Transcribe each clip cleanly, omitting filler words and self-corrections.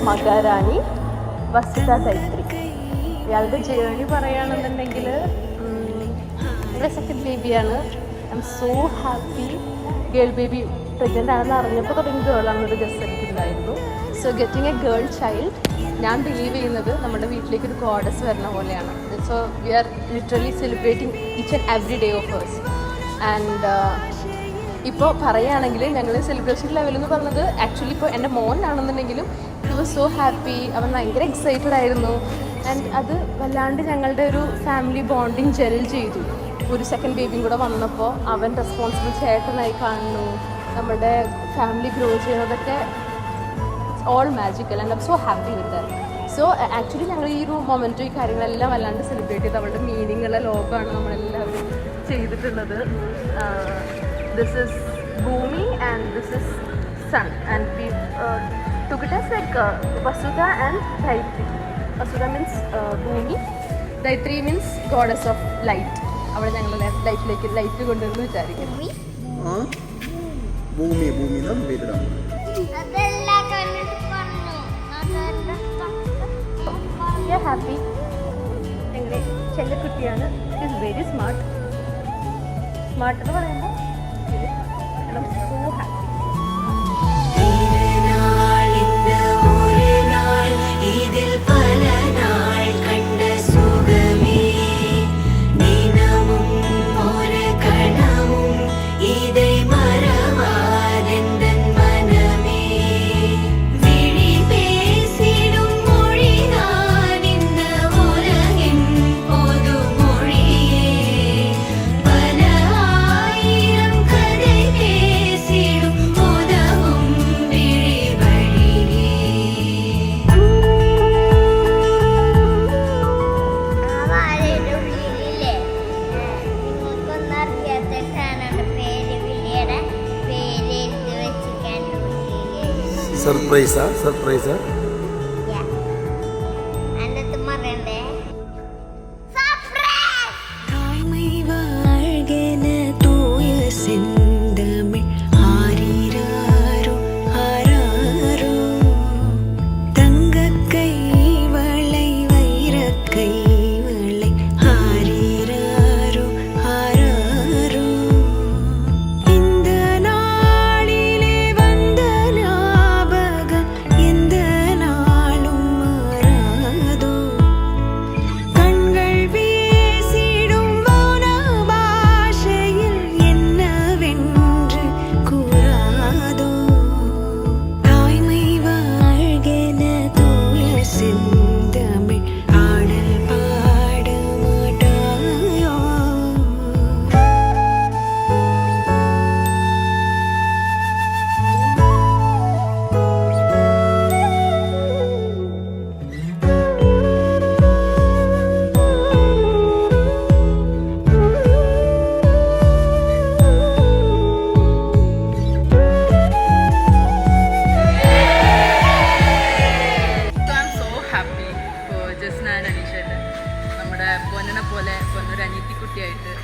മകാരാണി വസുധ ദൈത്രി. ഇയാളുടെ ജേണി പറയുകയാണെന്നുണ്ടെങ്കിൽ എൻ്റെ സെക്കൻഡ് ബേബിയാണ്. I'm so happy. Girl baby pregnant ആണെന്ന് അറിഞ്ഞപ്പോൾ തുടങ്ങി ഗേളാണെന്നൊരു ഗസ് എനിക്കുണ്ടായിരുന്നു. So getting a girl child ഞാൻ ബിലീവ് ചെയ്യുന്നത് നമ്മുടെ വീട്ടിലേക്ക് ഒരു ഗോഡസ് വരുന്ന പോലെയാണ്. So we are literally celebrating each and every day of hers. And ഇപ്പോൾ പറയുകയാണെങ്കിൽ ഞങ്ങൾ സെലിബ്രേഷൻ ലെവൽ എന്ന് പറഞ്ഞത് ആക്ച്വലി ഇപ്പോൾ എൻ്റെ മോനാണെന്നുണ്ടെങ്കിലും ഹി വാസ് സോ ഹാപ്പി. അവൻ ഭയങ്കര എക്സൈറ്റഡ് ആയിരുന്നു. ആൻഡ് അത് വല്ലാണ്ട് ഞങ്ങളുടെ ഒരു ഫാമിലി ബോണ്ടിങ് ജെൽ ചെയ്തു. ഒരു സെക്കൻഡ് ബേബിയും കൂടെ വന്നപ്പോൾ അവൻ റെസ്പോൺസിബിൾ ചേട്ടനായി കാണുന്നു. നമ്മുടെ ഫാമിലി ഗ്രോ ചെയ്യുന്നതൊക്കെ all magical and I M so happy with that. So actually ഞങ്ങൾ ഈ ഒരു മൊമെൻറ്റും ഈ കാര്യങ്ങളെല്ലാം വല്ലാണ്ട് സെലിബ്രേറ്റ് ചെയ്ത് അവളുടെ മീനിങ്ങുള്ള ലോകമാണ് നമ്മളെല്ലാവരും ചെയ്തിട്ടുള്ളത്. This is Bhumi and this is Sun, and we took it as like Vasudha and Daitri. Vasudha means Bhumi, Daitri means goddess of light. അവളെ ഞങ്ങളുടെ ലൈഫിലേക്ക് ലൈറ്റ് കൊണ്ടുവന്ന് വിചാരിക്കുന്നു. ഭൂമി എന്നാണ് പേരിടാം. ഹാപ്പി ഞങ്ങളുടെ ചെല്ലക്കുട്ടിയാണ്. It is very smart. Smart എന്ന് പറയുമ്പോൾ I'm so happy. സർപ്രൈസാ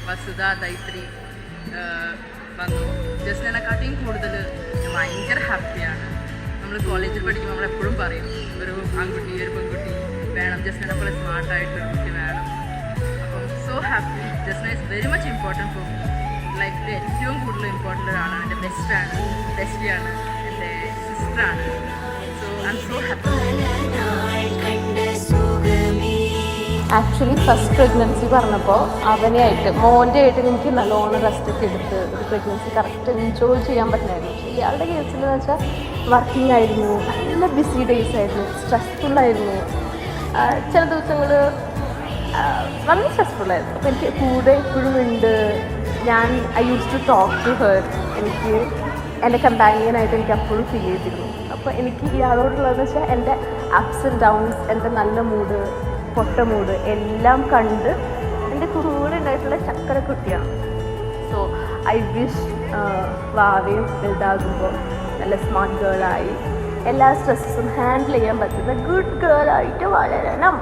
Vasudha Daitari വന്നു. ജസ്റ്റിനെക്കാട്ടിയും കൂടുതൽ ഞാൻ ഭയങ്കര ഹാപ്പിയാണ്. നമ്മൾ കോളേജിൽ പഠിക്കുമ്പോൾ നമ്മളെപ്പോഴും പറയും ഒരു ആൺകുട്ടി ഒരു പെൺകുട്ടി വേണം, ജസ്റ്റിനെ പോലെ സ്മാർട്ടായിട്ടൊരു കുട്ടി വേണം. അപ്പം so happy. Justina is very much important for me. ലൈഫിൽ ഏറ്റവും കൂടുതൽ ഇമ്പോർട്ടൻ്റ് ഒരാളാണ്. എൻ്റെ ബെസ്റ്റിയാണ്, എൻ്റെ സിസ്റ്ററാണ്. So I'm so happy. Actually first pregnancy പറഞ്ഞപ്പോൾ മോൻ്റെ ആയിട്ട് എനിക്ക് നല്ലോണം റെസ്റ്റൊക്കെ എടുത്ത് ഒരു പ്രഗ്നൻസി കറക്റ്റ് എൻജോയ് ചെയ്യാൻ പറ്റുമായിരുന്നു. പക്ഷേ ഇയാളുടെ കേസിൽ എന്ന് വെച്ചാൽ വർക്കിംഗ് ആയിരുന്നു, നല്ല ബിസി ഡേയ്സ് ആയിരുന്നു, സ്ട്രെസ്ഫുള്ളായിരുന്നു. ചില ദിവസങ്ങൾ വളരെ സ്ട്രെസ്ഫുള്ളായിരുന്നു. അപ്പോൾ എനിക്ക് കൂടെ എപ്പോഴും ഉണ്ട്. I used to talk to her. എനിക്ക് എൻ്റെ കമ്പാനിയനായിട്ട് എനിക്ക് അപ്പോഴും ഫീൽ ചെയ്തിരുന്നു. അപ്പോൾ എനിക്ക് ഇയാളോടുള്ളതെന്ന് വെച്ചാൽ എൻ്റെ അപ്സ് ആൻഡ് ഡൗൺസ്, എൻ്റെ നല്ല മൂഡ്, പൊട്ട മൂഡ് എല്ലാം കണ്ട് എൻ്റെ കൂടെ ഉണ്ടായിട്ടുള്ള ചക്കരക്കുട്ടിയാണ്. സോ ഐ വിഷ് വാവയും വലുതാകുമ്പോൾ നല്ല സ്മാർട്ട് ഗേളായി എല്ലാ സ്ട്രെസ്സും ഹാൻഡിൽ ചെയ്യാൻ പറ്റുന്ന ഗുഡ് ഗേളായിട്ട് വളരണം.